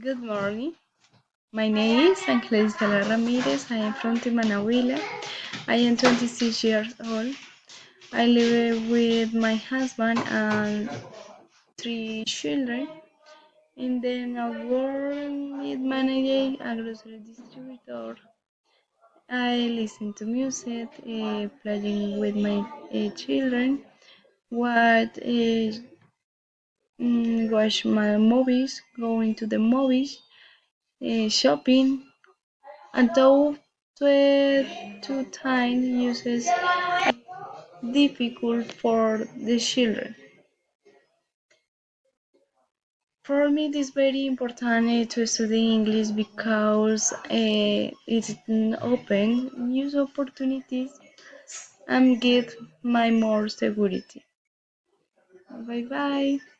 Good morning. My name is Angelis Ramirez. I am from Timanahuila. I am 26 years old. I live with my husband and three children. In the work with managing a grocery distributor. I listen to music, playing with my children, what watch my movies, going to the movies, shopping, and though two time uses difficult for the children. For me, it is very important to study English because it open new opportunities and give my more security. Bye bye.